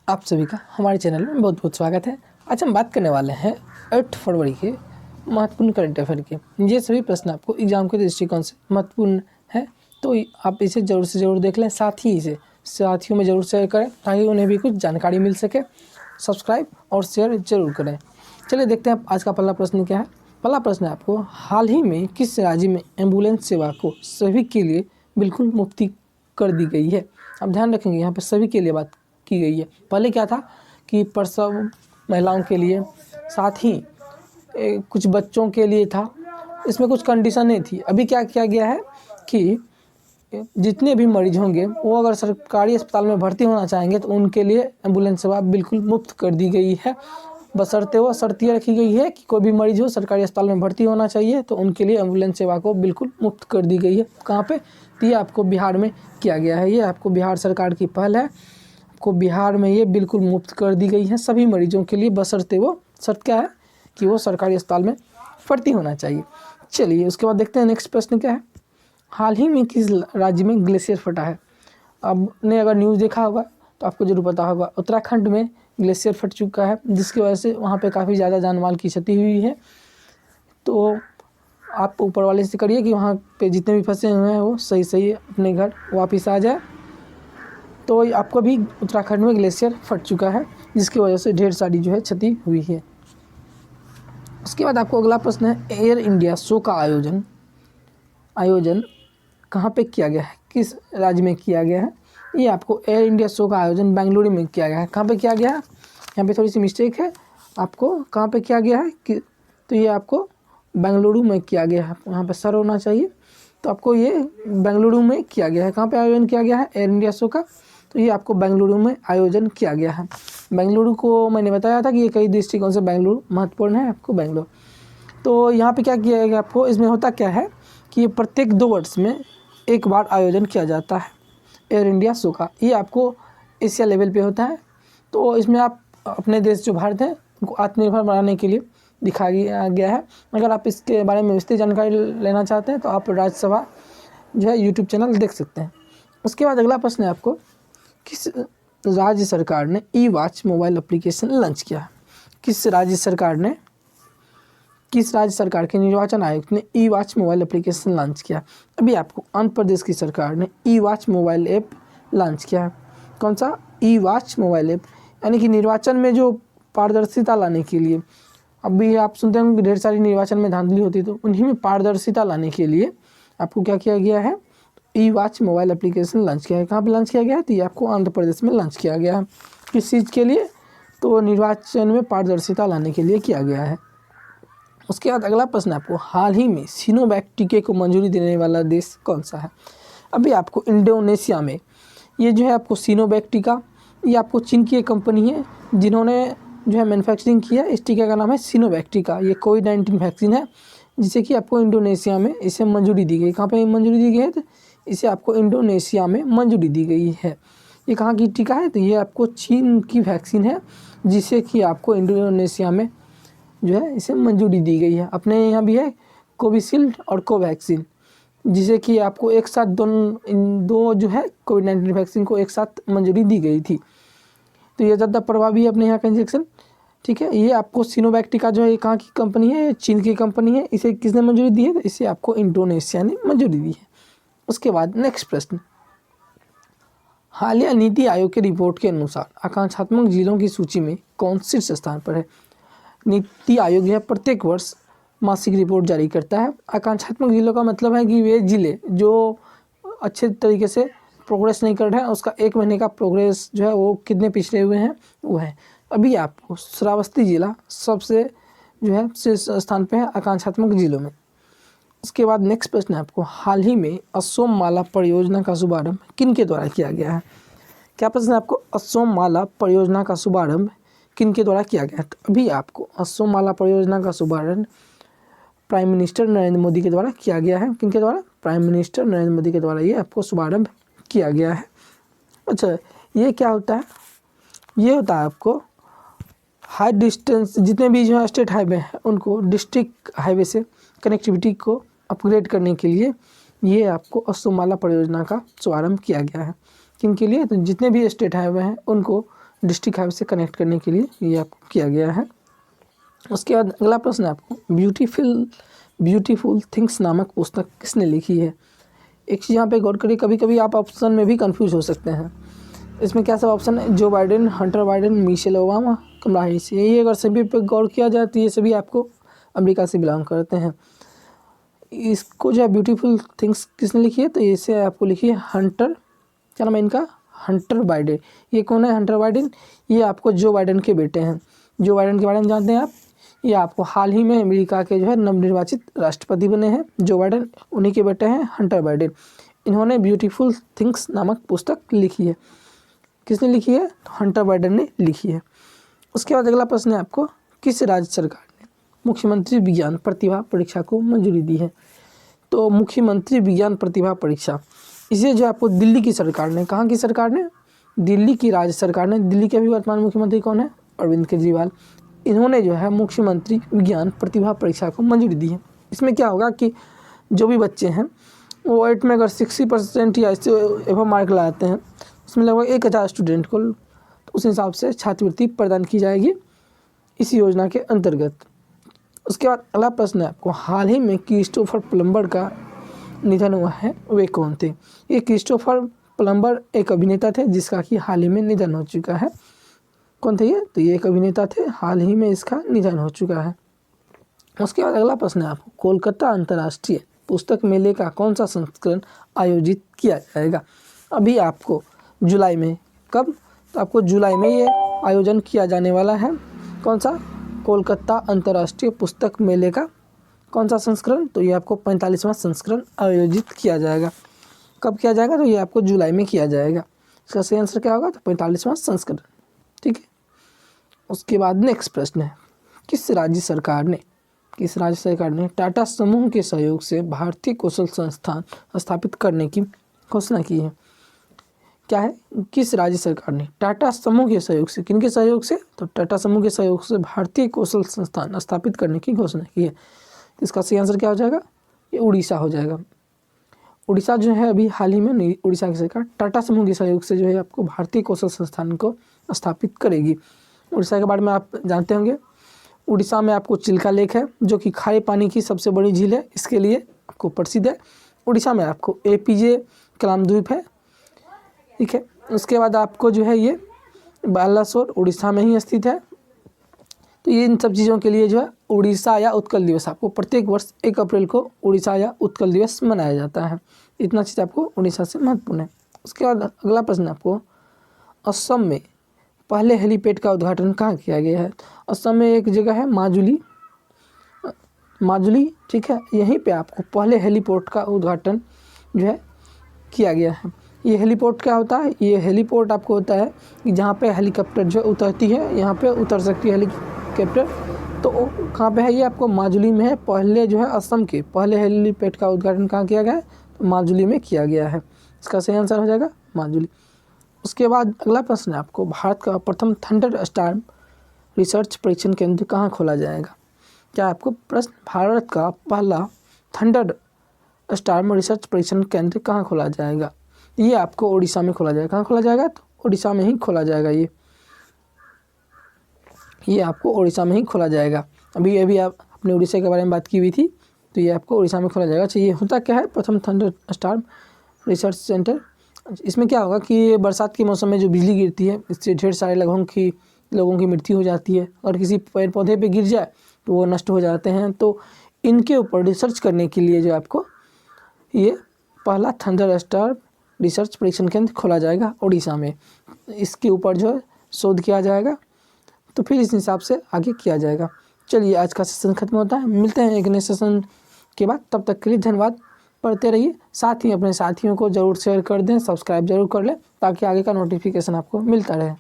आप सभी का हमारे चैनल में बहुत बहुत स्वागत है। आज हम बात करने वाले हैं 8 फरवरी के महत्वपूर्ण करंट अफेयर के। ये सभी प्रश्न आपको एग्जाम के दृष्टिकोण से महत्वपूर्ण है, तो आप इसे ज़रूर से ज़रूर देख लें। साथ ही इसे साथियों में ज़रूर शेयर करें ताकि उन्हें भी कुछ जानकारी मिल सके। सब्सक्राइब और शेयर ज़रूर करें। चलिए देखते हैं आज का पहला प्रश्न क्या है। पहला प्रश्न है आपको, हाल ही में किस राज्य में एम्बुलेंस सेवा को सभी के लिए बिल्कुल मुफ्त कर दी गई है। अब ध्यान रखेंगे, यहाँ पर सभी के लिए बात की गई है। पहले क्या था कि प्रसव महिलाओं के लिए, साथ ही कुछ बच्चों के लिए था, इसमें कुछ कंडीशनें थी। अभी क्या किया गया है कि जितने भी मरीज होंगे वो अगर सरकारी अस्पताल में भर्ती होना चाहेंगे तो उनके लिए एम्बुलेंस सेवा बिल्कुल मुफ्त कर दी गई है। बशर्ते वो शर्त ये रखी गई है कि कोई भी मरीज हो सरकारी अस्पताल में भर्ती होना चाहिए, तो उनके लिए एम्बुलेंस सेवा को बिल्कुल मुफ्त कर दी गई है। कहाँ पे? तो ये आपको बिहार में किया गया है। ये आपको बिहार सरकार की पहल है। आपको बिहार में ये बिल्कुल मुफ्त कर दी गई है सभी मरीजों के लिए, बशर्ते वो शर्त क्या है कि वो सरकारी अस्पताल में भर्ती होना चाहिए। चलिए उसके बाद देखते हैं नेक्स्ट प्रश्न क्या है। हाल ही में किस राज्य में ग्लेशियर फटा है। आपने अगर न्यूज़ देखा होगा तो आपको जरूर पता होगा, उत्तराखंड में ग्लेशियर फट चुका है, जिसकी वजह से वहाँ पे काफ़ी ज़्यादा जान माल की क्षति हुई है। तो आप ऊपर वाले से करिए कि वहाँ पे जितने भी फंसे हुए हैं वो सही अपने घर वापस आ जाए। तो आपको भी उत्तराखंड में ग्लेशियर फट चुका है, जिसकी वजह से ढेर सारी जो है क्षति हुई है। उसके बाद आपको अगला प्रश्न है, एयर इंडिया शो का आयोजन कहाँ पे किया गया है, किस राज्य में किया गया है। ये आपको एयर इंडिया शो का आयोजन बेंगलुरु में किया गया है। कहाँ पे किया गया है, यहाँ पे थोड़ी सी मिस्टेक है। आपको कहाँ पे किया गया है कि, तो ये आपको बेंगलुरु में किया गया है, यहाँ पे सर होना चाहिए। तो आपको ये बेंगलुरु में किया गया है। कहाँ पे आयोजन किया गया है एयर इंडिया शो का, तो ये आपको बेंगलुरु में आयोजन किया गया है। बेंगलुरु को मैंने बताया था कि ये कई दृष्टिकोण से बेंगलुरु महत्वपूर्ण है आपको बेंगलुरु। तो यहाँ पे क्या किया गया आपको, इसमें होता क्या है कि ये प्रत्येक 2 वर्ष में एक बार आयोजन किया जाता है एयर इंडिया शो का। ये आपको एशिया लेवल पे होता है। तो इसमें आप अपने देश जो भारत है उनको आत्मनिर्भर बनाने के लिए दिखाया गया है। अगर आप इसके बारे में विस्तृत जानकारी लेना चाहते हैं तो आप राज्यसभा जो है यूट्यूब चैनल देख सकते हैं। उसके बाद अगला प्रश्न है आपको, किस राज्य सरकार ने ई वॉच मोबाइल एप्लीकेशन लॉन्च किया। किस राज्य सरकार के निर्वाचन आयुक्त ने ई वॉच मोबाइल एप्लीकेशन लॉन्च किया। अभी आपको आंध्र प्रदेश की सरकार ने ई वॉच मोबाइल ऐप लॉन्च किया है। कौन सा? ई वॉच मोबाइल ऐप, यानी कि निर्वाचन में जो पारदर्शिता लाने के लिए। अभी आप सुनते हैं कि ढेर सारी निर्वाचन में धांधली होती है, तो उन्हीं में पारदर्शिता लाने के लिए आपको क्या किया गया है, ई वॉच मोबाइल एप्लीकेशन लॉन्च किया है। कहाँ पे लॉन्च किया गया है, तो ये आपको आंध्र प्रदेश में लॉन्च किया गया है। किस चीज़ के लिए? तो निर्वाचन में पारदर्शिता लाने के लिए किया गया है। उसके बाद अगला प्रश्न आपको, हाल ही में सिनोवैक टीके को मंजूरी देने वाला देश कौन सा है। अभी आपको इंडोनेशिया में ये जो है आपको सिनोवैक टीका, ये आपको चीन की एक कंपनी है जिन्होंने जो है मैन्युफैक्चरिंग किया। इस टीके का नाम है सिनोवैक टीका। ये कोविड-19 वैक्सीन है, जिसे कि आपको इंडोनेशिया में इसे मंजूरी दी गई। कहाँ पे मंजूरी दी गई है, तो इसे आपको इंडोनेशिया में मंजूरी दी गई है। ये कहाँ की टीका है, तो ये आपको चीन की वैक्सीन है, जिसे कि आपको इंडोनेशिया में जो है इसे मंजूरी दी गई है। अपने यहाँ भी है कोविशील्ड और कोवैक्सीन, जिसे कि आपको एक साथ दो जो है कोविड-19 वैक्सीन को एक साथ मंजूरी दी गई थी। तो ये ज़्यादा प्रभावी है अपने यहाँ का इंजेक्शन, ठीक है। ये आपको सिनोवैक टीका जो है ये कहाँ की कंपनी है, चीन की कंपनी है। इसे किसने मंजूरी दी है, तो इसे आपको इंडोनेशिया ने मंजूरी दी है। उसके बाद नेक्स्ट प्रश्न, हालिया नीति आयोग की रिपोर्ट के अनुसार आकांक्षात्मक जिलों की सूची में कौन शीर्ष स्थान पर है। नीति आयोग यह प्रत्येक वर्ष मासिक रिपोर्ट जारी करता है। आकांक्षात्मक जिलों का मतलब है कि वे जिले जो अच्छे तरीके से प्रोग्रेस नहीं कर रहे हैं, उसका 1 महीने का प्रोग्रेस जो है वो कितने पिछड़े हुए हैं वो है। अभी आपको श्रावस्ती जिला सबसे जो है शीर्ष स्थान पे है आकांक्षात्मक जिलों में। उसके बाद नेक्स्ट प्रश्न है आपको, हाल ही में असोम माला परियोजना का शुभारंभ किन के द्वारा किया गया है। क्या प्रश्न है आपको, असोम माला परियोजना का शुभारंभ किन के द्वारा किया गया है। तो अभी आपको असोम माला परियोजना का शुभारंभ प्राइम मिनिस्टर नरेंद्र मोदी के द्वारा किया गया है। किन के द्वारा? प्राइम मिनिस्टर नरेंद्र मोदी के द्वारा ये आपको शुभारंभ किया गया है। अच्छा, ये क्या होता है, ये होता है आपको हाई डिस्टेंस जितने भी जो स्टेट हाईवे हैं उनको डिस्ट्रिक्ट हाईवे से कनेक्टिविटी को अपग्रेड करने के लिए ये आपको असोम माला परियोजना का शुभारंभ किया गया है। किन के लिए? तो जितने भी स्टेट हाईवे हैं उनको डिस्ट्रिक्ट हाईवे से कनेक्ट करने के लिए ये आपको किया गया है। उसके बाद अगला प्रश्न है आपको, ब्यूटीफुल थिंग्स नामक पुस्तक किसने लिखी है। एक चीज़ यहाँ पे गौर करिए, कभी कभी आप ऑप्शन में भी कंफ्यूज हो सकते हैं। इसमें क्या सब ऑप्शन है, Joe Biden, Hunter Biden, Michelle Obama, Kamala Harris. ये अगर सभी पे गौर किया जाए तो ये सभी आपको अमेरिका से बिलोंग करते हैं। इसको जो है ब्यूटीफुल थिंग्स किसने लिखी है, तो इसे आपको लिखी है हंटर, क्या नाम है इनका, हंटर बाइडेन। ये कौन है हंटर बाइडेन, ये आपको जो बाइडेन के बेटे हैं। जो बाइडेन के बारे में जानते हैं आप, ये आपको हाल ही में अमेरिका के जो है नवनिर्वाचित राष्ट्रपति बने हैं जो बाइडेन, उन्हीं के बेटे हैं हंटर बाइडेन। इन्होंने ब्यूटीफुल थिंग्स नामक पुस्तक लिखी है। किसने लिखी है, तो हंटर बाइडेन ने लिखी है। उसके बाद अगला प्रश्न है आपको, किस राज्य सरकार ने मुख्यमंत्री विज्ञान प्रतिभा परीक्षा को मंजूरी दी है। तो मुख्यमंत्री विज्ञान प्रतिभा परीक्षा, इसे जो आपको दिल्ली की सरकार ने, कहाँ की सरकार ने, दिल्ली की राज्य सरकार ने, दिल्ली के अभी वर्तमान मुख्यमंत्री कौन है, अरविंद केजरीवाल, इन्होंने जो है मुख्यमंत्री विज्ञान प्रतिभा परीक्षा को मंजूरी दी है। इसमें क्या होगा कि जो भी बच्चे हैं वो 8 में अगर 60% या इससे एवं मार्क लाते हैं, उसमें लगभग 1000 स्टूडेंट को, तो उस हिसाब से छात्रवृत्ति प्रदान की जाएगी इस योजना के अंतर्गत। उसके बाद अगला प्रश्न है आपको, हाल ही में क्रिस्टोफर प्लम्बर का निधन हुआ है, वे कौन थे। ये क्रिस्टोफर प्लम्बर एक अभिनेता थे जिसका कि हाल ही में निधन हो चुका है। कौन थे ये, तो ये एक अभिनेता थे, हाल ही में इसका निधन हो चुका है। उसके बाद अगला प्रश्न है आपको, कोलकाता अंतर्राष्ट्रीय पुस्तक मेले का कौन सा संस्करण आयोजित किया जाएगा। अभी आपको जुलाई में, कब, तो आपको जुलाई में ये आयोजन किया जाने वाला है। कौन सा, कोलकाता अंतर्राष्ट्रीय पुस्तक मेले का कौन सा संस्करण, तो ये आपको 45वां संस्करण आयोजित किया जाएगा। कब किया जाएगा, तो ये आपको जुलाई में किया जाएगा। इसका सही आंसर क्या होगा, तो 45वां संस्करण। ठीक है। उसके बाद नेक्स्ट प्रश्न है, किस राज्य सरकार ने टाटा समूह के सहयोग से भारतीय कौशल संस्थान स्थापित करने की घोषणा की है। क्या है, किस राज्य सरकार ने टाटा समूह के सहयोग से, किनके सहयोग से, तो टाटा समूह के सहयोग से भारतीय कौशल संस्थान स्थापित करने की घोषणा की है। तो इसका सही आंसर क्या हो जाएगा, ये उड़ीसा हो जाएगा। उड़ीसा जो है अभी हाल ही में उड़ीसा की सरकार टाटा समूह के सहयोग से जो है आपको भारतीय कौशल संस्थान को स्थापित करेगी। उड़ीसा के बारे में आप जानते होंगे, उड़ीसा में आपको चिल्का लेक है जो कि खारे पानी की सबसे बड़ी झील है, इसके लिए आपको प्रसिद्ध है। उड़ीसा में आपको APJ कलाम द्वीप है। ठीक है। उसके बाद आपको जो है ये बालासोर उड़ीसा में ही स्थित है। तो ये इन सब चीज़ों के लिए जो है उड़ीसा या उत्कल दिवस आपको प्रत्येक वर्ष 1 अप्रैल को उड़ीसा या उत्कल दिवस मनाया जाता है। इतना चीज़ आपको उड़ीसा से महत्वपूर्ण है। उसके बाद अगला प्रश्न आपको, असम में पहले हेलीपैड का उद्घाटन कहाँ किया गया है। असम में एक जगह है माजुली, ठीक है, यहीं पे आपको पहले हेलीपोर्ट का उद्घाटन जो है किया गया है। ये हेलीपोर्ट क्या होता है, ये हेलीपोर्ट आपको होता है कि जहाँ पे हेलीकॉप्टर जो उतरती है, यहाँ पे उतर सकती है हेलीकॉप्टर। तो कहाँ पे है, ये आपको माजुली में है। पहले जो है असम के पहले हेलीपैड का उद्घाटन कहाँ किया गया है, तो माजुली में किया गया है। इसका सही आंसर हो जाएगा माजुली। उसके बाद अगला प्रश्न है आपको, भारत का प्रथम थंडर स्टॉर्म रिसर्च परीक्षण केंद्र कहाँ खोला जाएगा। क्या आपको प्रश्न, भारत का पहला थंडर स्टॉर्म रिसर्च परीक्षण केंद्र कहाँ खोला जाएगा। ये आपको उड़ीसा में खोला जाएगा। कहाँ खोला जाएगा, तो उड़ीसा में ही खोला जाएगा। ये आपको उड़ीसा में ही खोला जाएगा। अभी आप अपने उड़ीसा के बारे में बात की हुई थी, तो ये आपको उड़ीसा में खोला जाएगा। चाहिए होता क्या है, प्रथम थंडर स्टॉर्म रिसर्च सेंटर। इसमें क्या होगा कि बरसात के मौसम में जो बिजली गिरती है, इससे ढेर सारे लोगों की मृत्यु हो जाती है, और किसी पेड़ पौधे पे गिर जाए तो वो नष्ट हो जाते हैं। तो इनके ऊपर रिसर्च करने के लिए जो आपको ये पहला थंडर स्टॉर्म रिसर्च परीक्षण केंद्र खोला जाएगा उड़ीसा में। इसके ऊपर जो है शोध किया जाएगा, तो फिर इस हिसाब से आगे किया जाएगा। चलिए, आज का सेशन खत्म होता है, मिलते हैं एक नए सेशन के बाद। तब तक के लिए धन्यवाद। पढ़ते रहिए, साथ ही अपने साथियों को ज़रूर शेयर कर दें, सब्सक्राइब जरूर कर लें, ताकि आगे का नोटिफिकेशन आपको मिलता रहे।